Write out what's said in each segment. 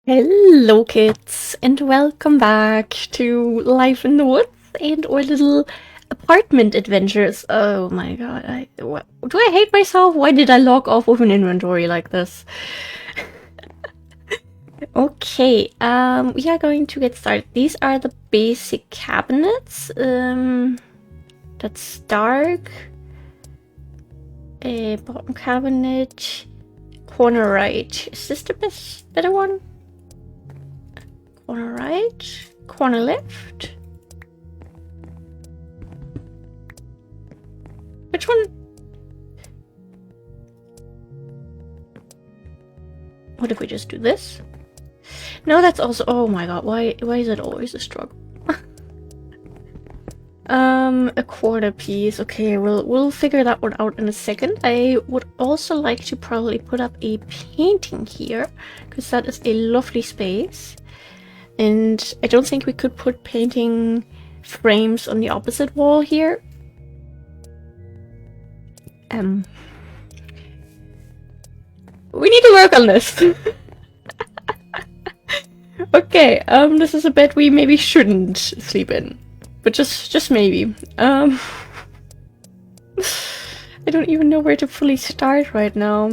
Hello kids and welcome back to Life in the Woods and our little apartment adventures. Oh my god, do I hate myself? Why did I log off of an inventory like this? Okay, we are going to get started. These are the basic cabinets. That's dark. A bottom cabinet. Corner right. Is this the better one? Corner right, corner left. Which one? What if we just do this? No, that's also. Oh my god, why is it always a struggle? A quarter piece. Okay, we'll figure that one out in a second. I would also like to probably put up a painting here because that is a lovely space. And I don't think we could put painting frames on the opposite wall here. We need to work on this. Okay, this is a bed we maybe shouldn't sleep in. But just maybe. I don't even know where to fully start right now.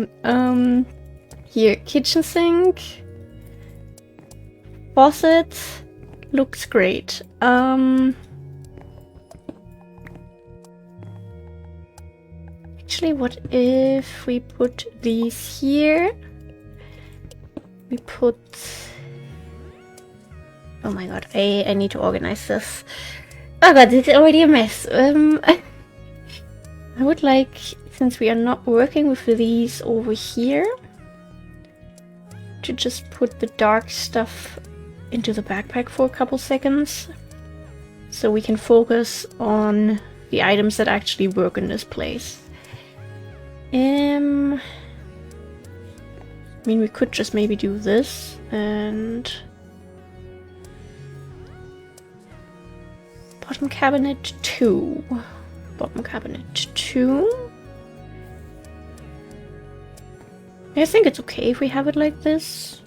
Here, kitchen sink. Faucet looks great. Actually, what if we put these here? We put... Oh my god, I need to organize this. Oh god, this is already a mess. I would like, since we are not working with these over here, to just put the dark stuff into the backpack for a couple seconds so we can focus on the items that actually work in this place. I mean, we could just maybe do this and bottom cabinet 2. Bottom cabinet 2. I think it's okay if we have it like this.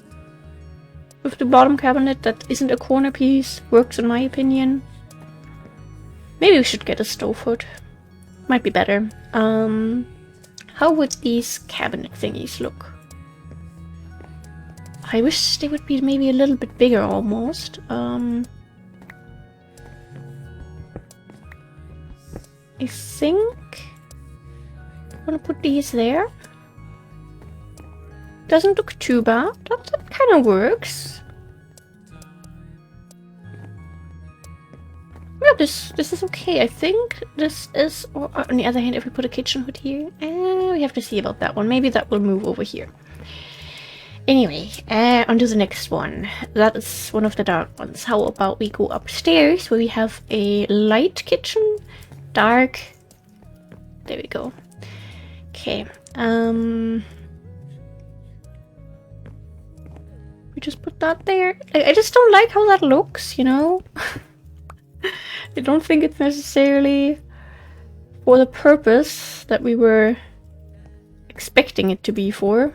With the bottom cabinet that isn't a corner piece. Works in my opinion. Maybe we should get a stove hood. Might be better. How would these cabinet thingies look? I wish they would be maybe a little bit bigger almost. I think I'm gonna put these there. Doesn't look too bad. That kind of works. Yeah, this is okay. I think this is. Or on the other hand, if we put a kitchen hood here, we have to see about that one. Maybe that will move over here. Anyway, on to the next one. That is one of the dark ones. How about we go upstairs where we have a light kitchen, dark. There we go. Okay. We just put that there. I just don't like how that looks, you know? I don't think it's necessarily for the purpose that we were expecting it to be for.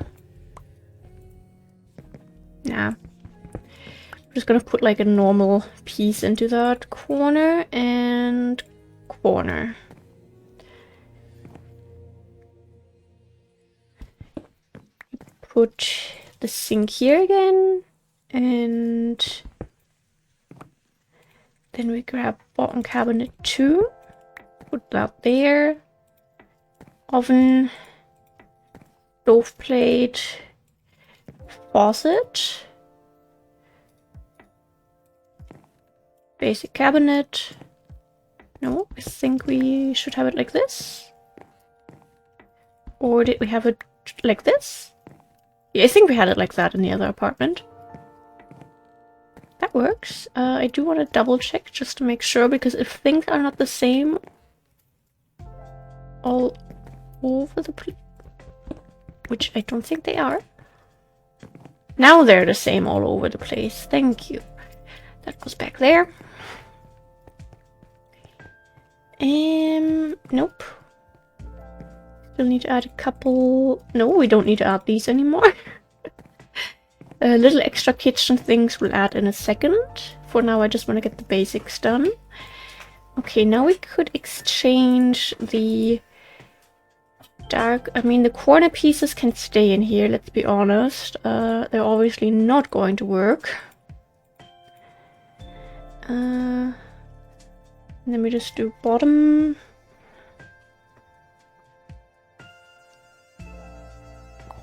Nah. I'm just gonna put like a normal piece into that corner and corner. Put the sink here again, and then we grab bottom cabinet 2, put that there, oven, stove plate, faucet, basic cabinet. No, I think we should have it like this. Or did we have it like this? Yeah, I think we had it like that in the other apartment. That works. I do want to double check just to make sure, because if things are not the same all over the place, which I don't think they are. Now they're the same all over the place. Thank you. That goes back there. Nope. Still need to add a couple. No, we don't need to add these anymore. Little extra kitchen things we'll add in a second. For now, I just want to get the basics done. Okay, now we could exchange the the corner pieces can stay in here, let's be honest. They're obviously not going to work. Let me just do bottom.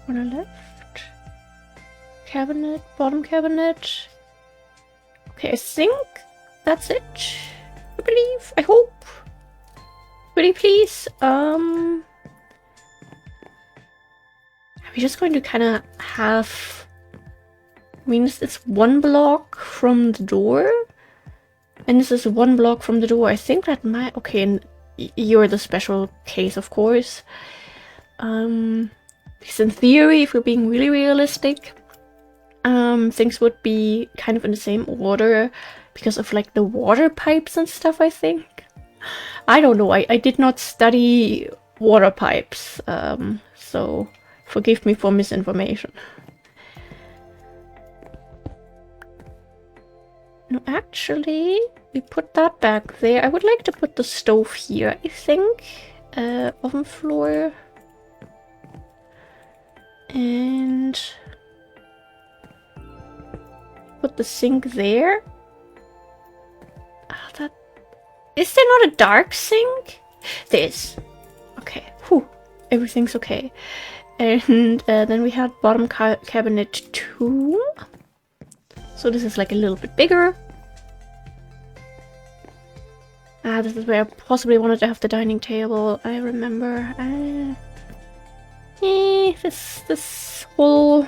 Corner left. Cabinet, bottom cabinet. Okay, I think that's it. I believe, I hope. Pretty please. Are we just going to kind of have... I mean, it's one block from the door. And this is one block from the door. I think that might... Okay, and you're the special case, of course. Because in theory, if we're being really realistic, things would be kind of in the same order because of like the water pipes and stuff, I think. I don't know. I did not study water pipes, so forgive me for misinformation. No, actually, we put that back there. I would like to put the stove here, I think. Oven floor. And put the sink there. Is there not a dark sink? There is. Okay. Whew. Everything's okay. And then we had bottom cabinet 2. So this is like a little bit bigger. This is where I possibly wanted to have the dining table. I remember. This whole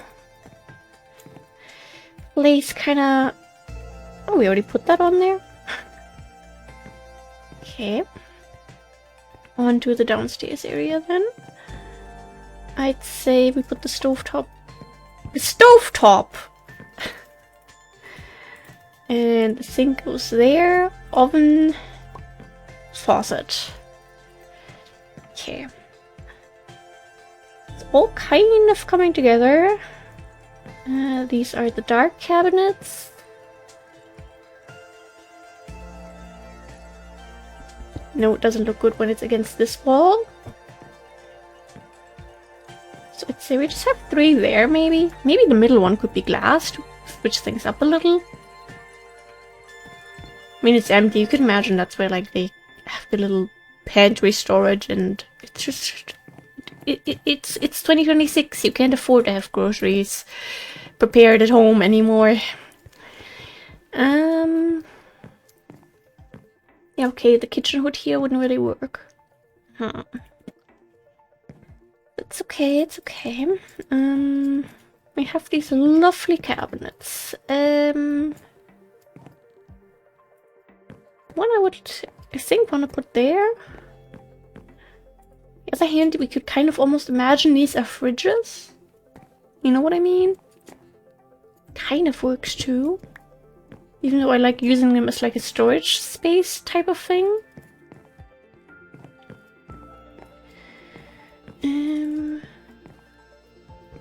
place kind of... Oh, we already put that on there? Okay. On to the downstairs area then. I'd say we put the stovetop... The stovetop! And the sink goes there. Oven... Faucet. Okay. It's all kind of coming together. These are the dark cabinets. No, it doesn't look good when it's against this wall. So I'd say we just have 3 there, maybe. Maybe the middle one could be glass to switch things up a little. I mean, it's empty. You could imagine that's where, like, they have the little pantry storage, and it's just... It's 2026. You can't afford to have groceries prepared at home anymore. Yeah, okay, the kitchen hood here wouldn't really work. Huh. It's okay, it's okay. We have these lovely cabinets. One I think want to put there. On the other hand, we could kind of almost imagine these are fridges. You know what I mean? Kind of works too. Even though I like using them as like a storage space type of thing.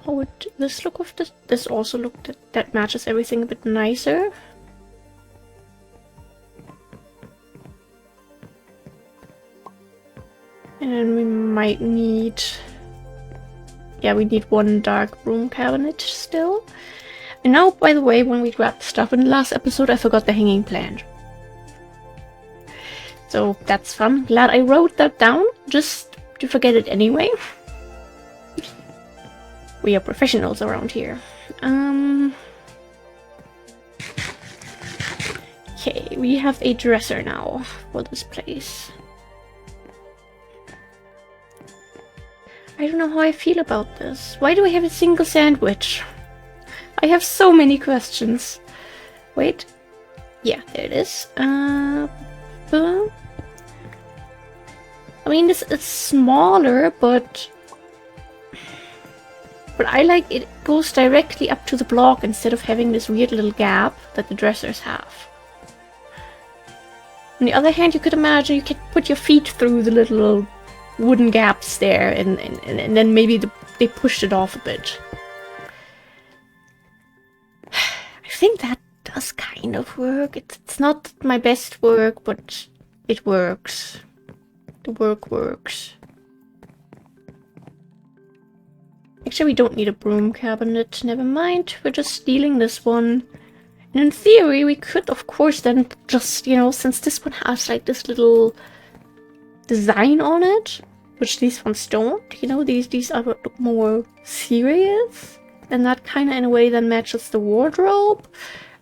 How would this look with this? This also looked that matches everything a bit nicer. And we might need... Yeah, we need 1 dark room cabinet still. And now, by the way, when we grabbed stuff in the last episode, I forgot the hanging plant. So that's fun. Glad I wrote that down, just to forget it anyway. We are professionals around here. Okay, we have a dresser now for this place. I don't know how I feel about this. Why do I have a single sandwich? I have so many questions. Wait. Yeah, there it is. I mean, this is smaller, but I like it goes directly up to the block instead of having this weird little gap that the dressers have. On the other hand, you could imagine you could put your feet through the little wooden gaps there, and then maybe they pushed it off a bit. think that does kind of work. It's not my best work, but it works. The work works. Actually, we don't need a broom cabinet. Never mind. We're just stealing this one. And in theory, we could, of course, then just, you know, since this one has like this little design on it, which these ones don't, you know, these are more serious. And that kind of, in a way, then matches the wardrobe.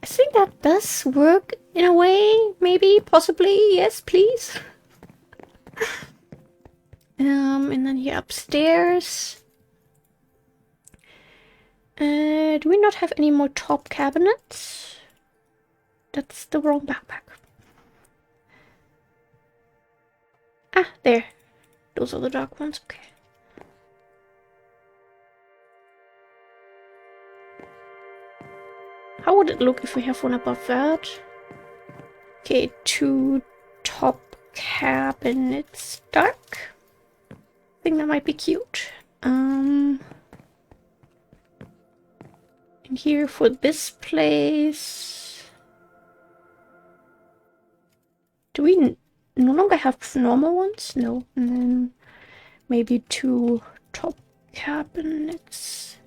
I think that does work in a way. Maybe, possibly, yes, please. And then here upstairs. Do we not have any more top cabinets? That's the wrong backpack. Ah, there. Those are the dark ones, okay. How would it look if we have one above that? Okay, 2 top cabinets dark. I think that might be cute. And here for this place. Do we no longer have normal ones? No. And then maybe 2 top cabinets.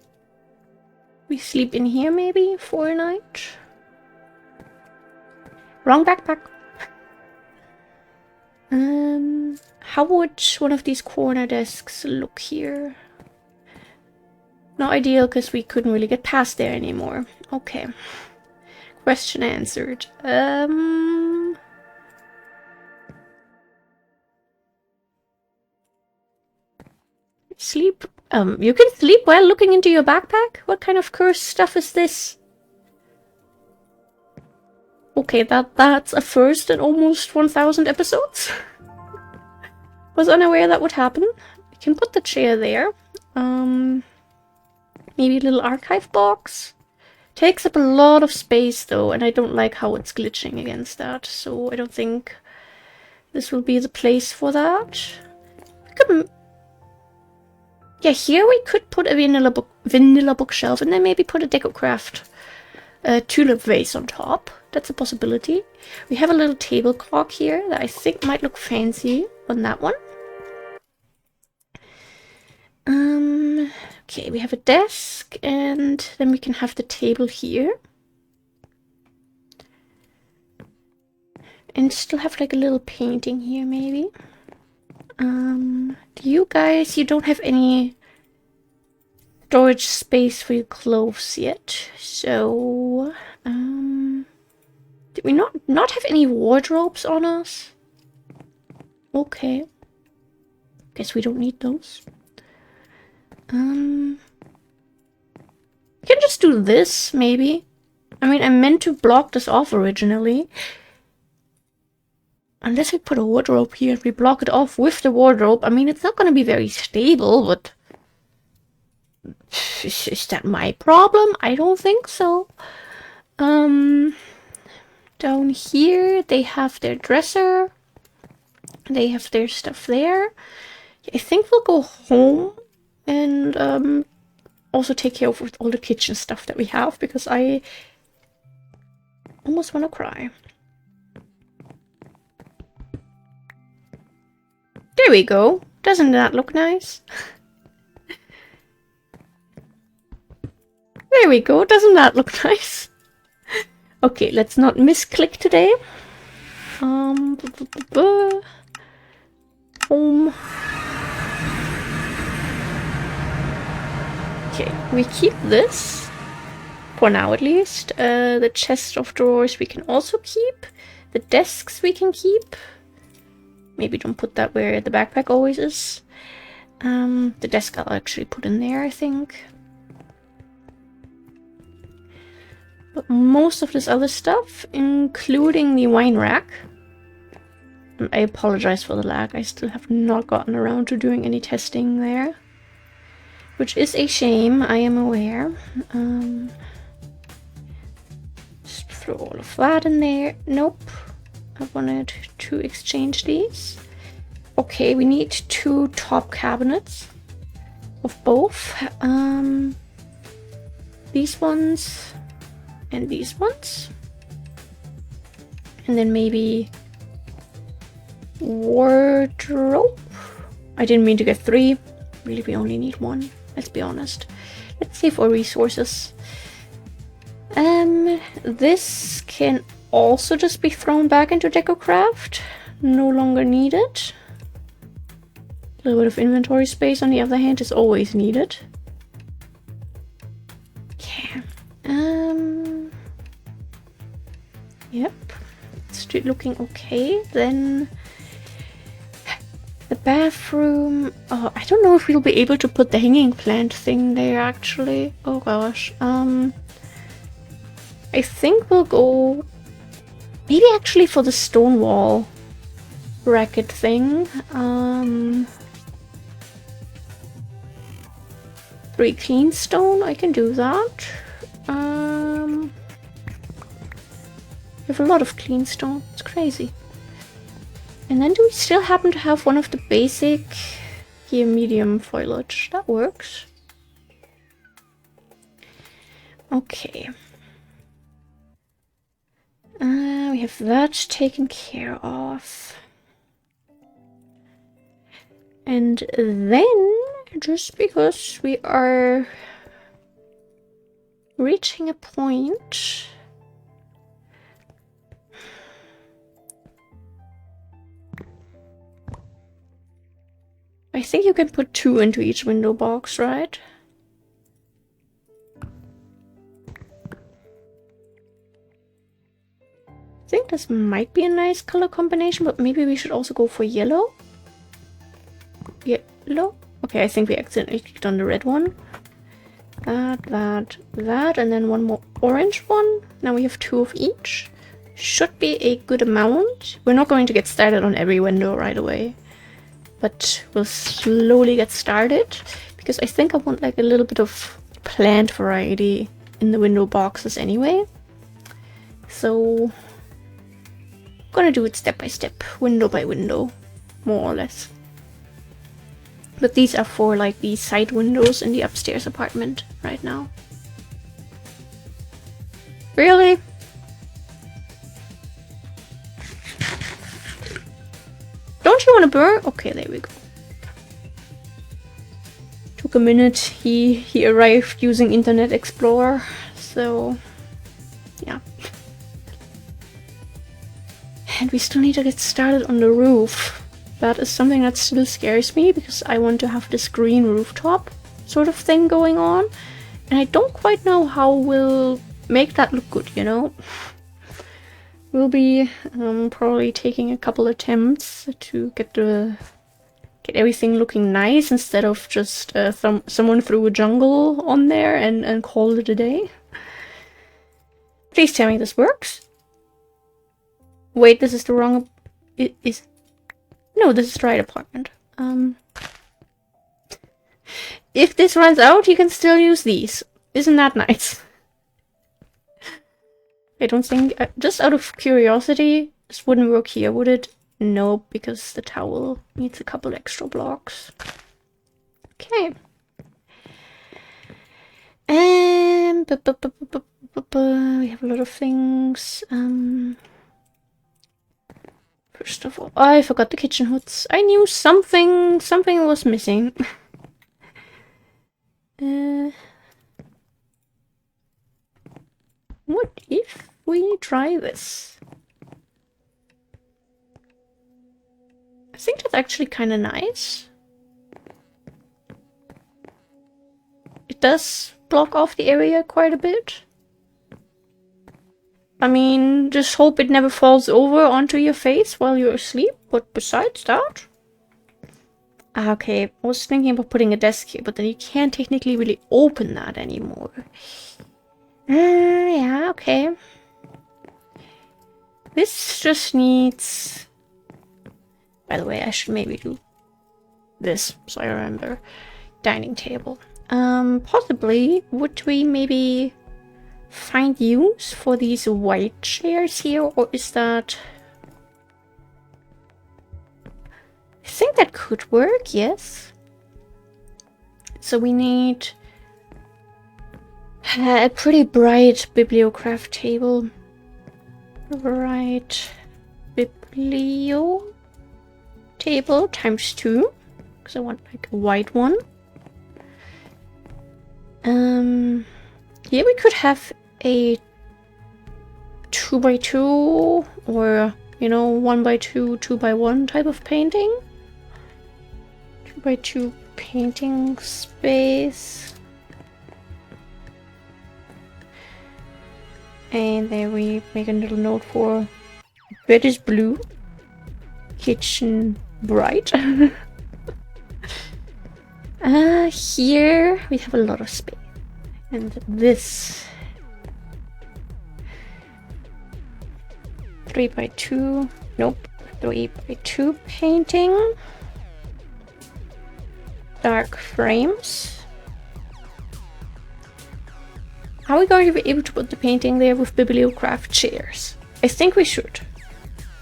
We sleep in here maybe for a night. Wrong backpack. How would one of these corner desks look here? Not ideal because we couldn't really get past there anymore. Okay. Question answered. Sleep. You can sleep while looking into your backpack? What kind of cursed stuff is this? Okay, that's a first in almost 1000 episodes. Was unaware that would happen. We can put the chair there. Maybe a little archive box. Takes up a lot of space though, and I don't like how it's glitching against that, so I don't think this will be the place for that. We could... Yeah, here we could put a vanilla bookshelf and then maybe put a DecoCraft tulip vase on top. That's a possibility. We have a little table clock here that I think might look fancy on that one. Okay, we have a desk and then we can have the table here. And still have like a little painting here maybe. You guys, you don't have any storage space for your clothes yet. So, did we not have any wardrobes on us? Okay. Guess we don't need those. We can just do this, maybe. I mean, I meant to block this off originally. Unless we put a wardrobe here, we block it off with the wardrobe. I mean, it's not going to be very stable, but... Is that my problem? I don't think so. Down here, they have their dresser. They have their stuff there. I think we'll go home and also take care of all the kitchen stuff that we have, because I almost want to cry. There we go. Doesn't that look nice? There we go. Doesn't that look nice? Okay, let's not misclick today. Home. Okay, we keep this. For now at least. The chest of drawers we can also keep. The desks we can keep. Maybe don't put that where the backpack always is. The desk I'll actually put in there, I think. But most of this other stuff, including the wine rack. I apologize for the lag. I still have not gotten around to doing any testing there. Which is a shame, I am aware. Just throw all of that in there. Nope. I wanted to exchange these. Okay, we need 2 top cabinets of both. These ones And these ones. And then maybe wardrobe. I didn't mean to get 3. Really, we only need 1. Let's be honest. Let's save our resources. This can also just be thrown back into DecoCraft. No longer needed. A little bit of inventory space, on the other hand, is always needed. Okay. Yep. It's looking okay. Then the bathroom. Oh, I don't know if we'll be able to put the hanging plant thing there, actually. Oh gosh. I think we'll go maybe actually for the stone wall bracket thing. 3 clean stone, I can do that. We have a lot of clean stone, it's crazy. And then do we still happen to have one of the basic here medium foliage? That works. Okay. We have that taken care of. And then, just because we are reaching a point, I think you can put 2 into each window box, right? I think this might be a nice color combination, but maybe we should also go for yellow. Yellow? Okay, I think we accidentally clicked on the red one. That, and then one more orange one. Now we have 2 of each. Should be a good amount. We're not going to get started on every window right away, but we'll slowly get started, because I think I want like a little bit of plant variety in the window boxes anyway. So I'm gonna do it step by step, window by window, more or less. But these are for like the side windows in the upstairs apartment right now. Really? Don't you want to burn? Okay, there we go. Took a minute. He arrived using Internet Explorer, so yeah. And we still need to get started on the roof. That is something that still scares me, because I want to have this green rooftop sort of thing going on. And I don't quite know how we'll make that look good, you know? We'll be probably taking a couple attempts to get everything looking nice, instead of just someone threw a jungle on there and called it a day. Please tell me this works. Wait, this is the wrong... No, this is the right apartment. If this runs out, you can still use these. Isn't that nice? I don't think... just out of curiosity, this wouldn't work here, would it? No, because the towel needs a couple extra blocks. Okay. And... we have a lot of things. First of all, I forgot the kitchen hoods. I knew something was missing. What if we try this? I think that's actually kind of nice. It does block off the area quite a bit. I mean, just hope it never falls over onto your face while you're asleep, but besides that... Okay, I was thinking about putting a desk here, but then you can't technically really open that anymore. Yeah, okay. This just needs... By the way, I should maybe do this, so I remember. Dining table. Possibly, would we maybe find use for these white chairs here, or is that... I think that could work, yes. So we need A pretty bright bibliograph table. Bright biblio table times 2, because I want like a white one. Here we could have a 2x2 or, you know, 1x2, 2x1 type of painting. 2x2 painting space. And there we make a little note for bed is blue, kitchen bright. Here we have a lot of space. And this 3x2, nope, 3x2 painting. Dark frames. Are we going to be able to put the painting there with bibliograph chairs? I think we should,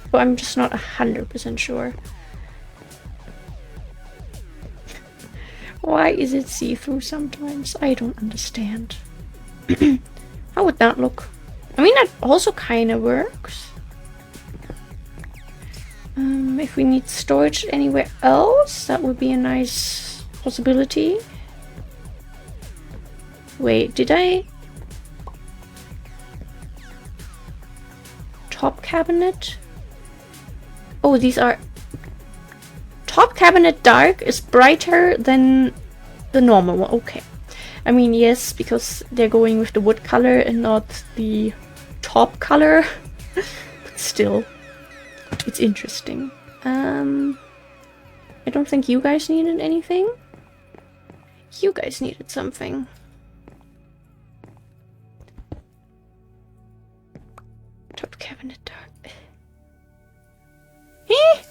but I'm just not 100% sure. Why is it see-through sometimes? I don't understand. How would that look? I mean, that also kind of works. If we need storage anywhere else, that would be a nice possibility. Wait, did I? Top cabinet? Oh, these are... Top cabinet dark is brighter than the normal one. Okay. I mean, yes, because they're going with the wood color and not the top color. But still, it's interesting. I don't think you guys needed anything. You guys needed something. Top cabinet dark. Eh?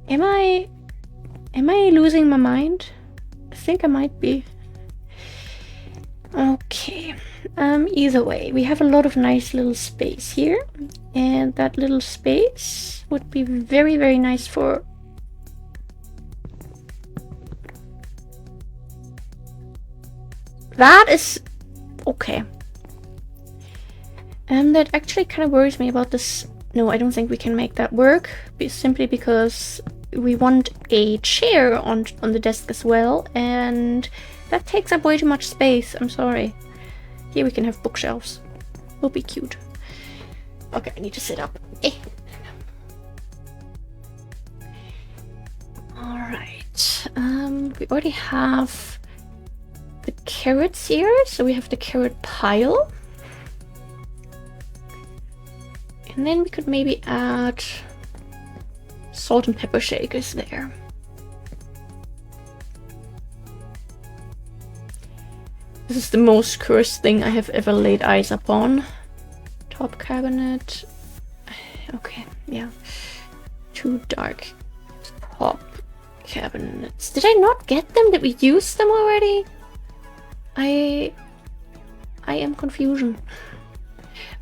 Am I losing my mind? I think I might be. Okay. Either way, we have a lot of nice little space here, and that little space would be very, very nice for... That is... okay. That actually kind of worries me about this. No, I don't think we can make that work, simply because we want a chair on the desk as well, and that takes up way too much space. I'm sorry. Here we can have bookshelves. Will be cute. Okay, I need to sit up. Alright. We already have the carrots here, so we have the carrot pile. And then we could maybe add salt and pepper shakers there. This is the most cursed thing I have ever laid eyes upon. Top cabinet. Okay, yeah. Too dark. Top cabinets. Did I not get them? Did we use them already? I am confusion.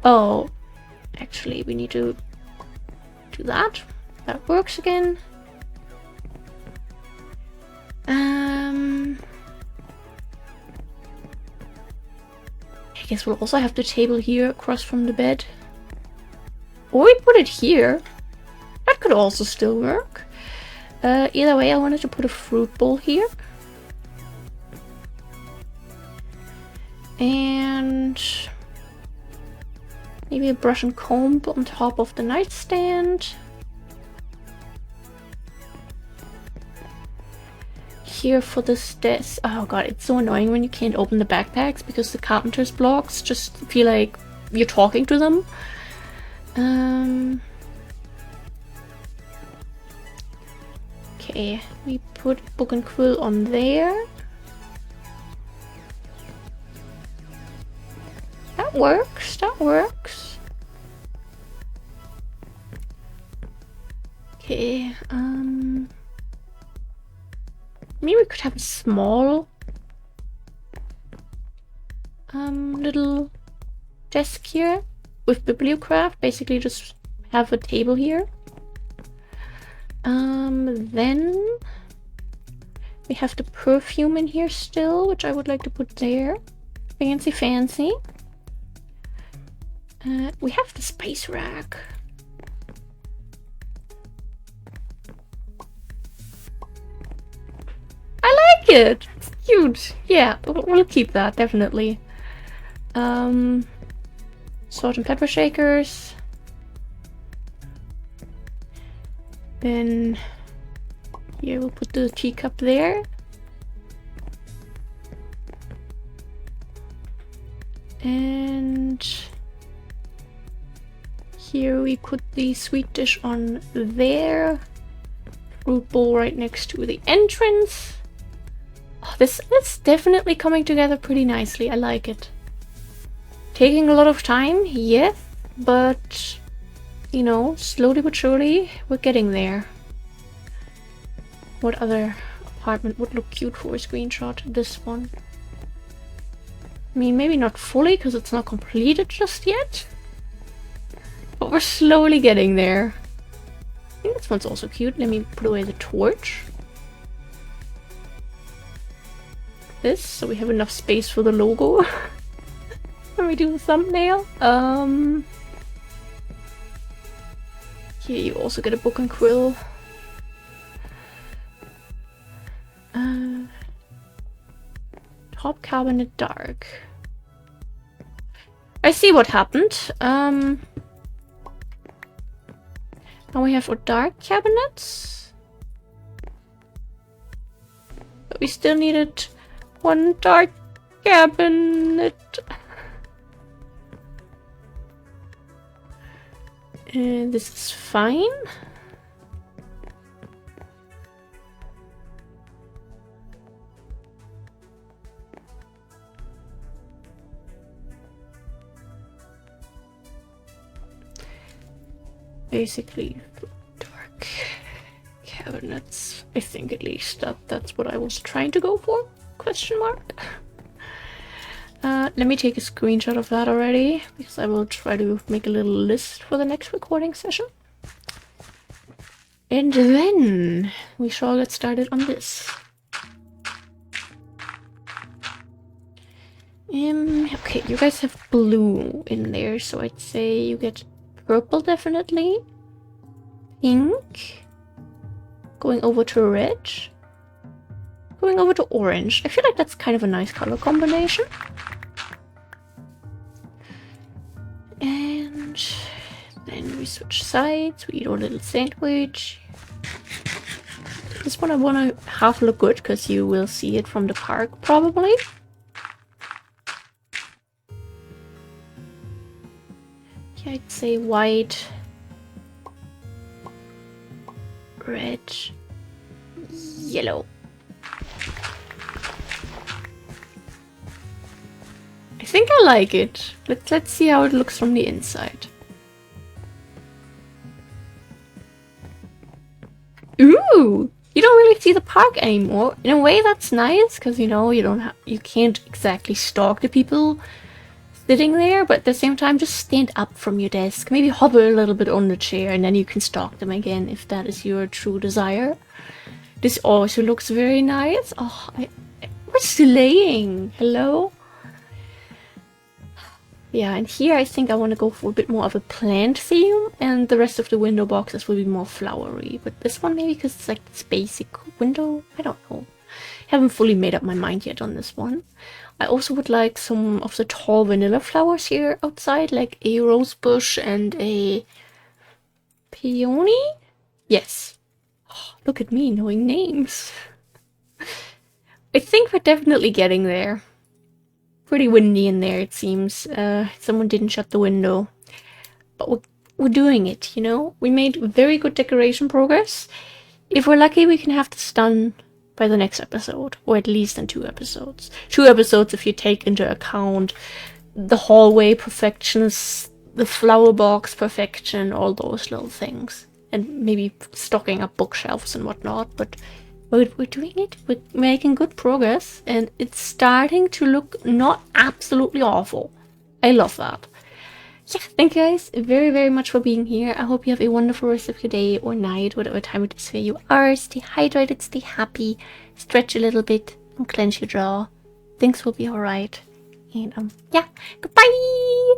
Oh, actually we need to do that. That works again. I guess we'll also have the table here across from the bed. Or we put it here. That could also still work. Either way, I wanted to put a fruit bowl here. And maybe a brush and comb on top of the nightstand. Here for this desk. Oh god, it's so annoying when you can't open the backpacks because the carpenter's blocks just feel like you're talking to them. Okay, we put book and quill on there. That works, that works. Okay, maybe we could have a small little desk here with bibliocraft. Basically just have a table here. Then We have the perfume in here still, which I would like to put there. Fancy, fancy. We have the spice rack. I like it! It's cute! Yeah, we'll keep that, definitely. Salt and pepper shakers. Then here we'll put the teacup there. And here we put the sweet dish on there. Fruit bowl right next to the entrance. Oh, this is definitely coming together pretty nicely. I like it. Taking a lot of time, yes, but you know, slowly but surely, we're getting there. What other apartment would look cute for a screenshot? This one. I mean, maybe not fully, because it's not completed just yet. But we're slowly getting there. I think this one's also cute. Let me put away the torch. This, so we have enough space for the logo. When we do the thumbnail. Here you also get a book and quill. Top cabinet dark. I see what happened. Now we have our dark cabinets. But we still needed one dark cabinet. And this is fine. Basically, dark cabinets. I think at least that's what I was trying to go for? Question mark. Let me take a screenshot of that already, because I will try to make a little list for the next recording session. And then we shall get started on this. Okay, you guys have blue in there, so I'd say you get purple definitely. Pink. Going over to red. Going over to orange. I feel like that's kind of a nice color combination. And then we switch sides. We eat our little sandwich. This one I want to have look good, because you will see it from the park probably. Yeah, I'd say white, red, yellow. I think I like it. Let's see how it looks from the inside. Ooh! You don't really see the park anymore. In a way, that's nice, because you know you can't exactly stalk the people sitting there, but at the same time, just stand up from your desk. Maybe hover a little bit on the chair, and then you can stalk them again if that is your true desire. This also looks very nice. Oh, we're slaying. Hello? Yeah, and here I think I want to go for a bit more of a plant theme, and the rest of the window boxes will be more flowery. But this one maybe because it's like this basic window. I don't know. Haven't fully made up my mind yet on this one. I also would like some of the tall vanilla flowers here outside, like a rose bush and a peony. Yes. Oh, look at me knowing names. I think we're definitely getting there. Pretty windy in there, it seems. Someone didn't shut the window. But we're doing it, you know? We made very good decoration progress. If we're lucky, we can have this done by the next episode. Or at least in 2 episodes. 2 episodes if you take into account the hallway perfections, the flower box perfection, all those little things. And maybe stocking up bookshelves and whatnot, but we're doing it. We're making good progress, and it's starting to look not absolutely awful. I love that. yeah, thank you guys very, very much for being here. I hope you have a wonderful rest of your day or night, whatever time it is where you are. Stay hydrated, stay happy, stretch a little bit, and clench your jaw. Things will be alright. And yeah, goodbye!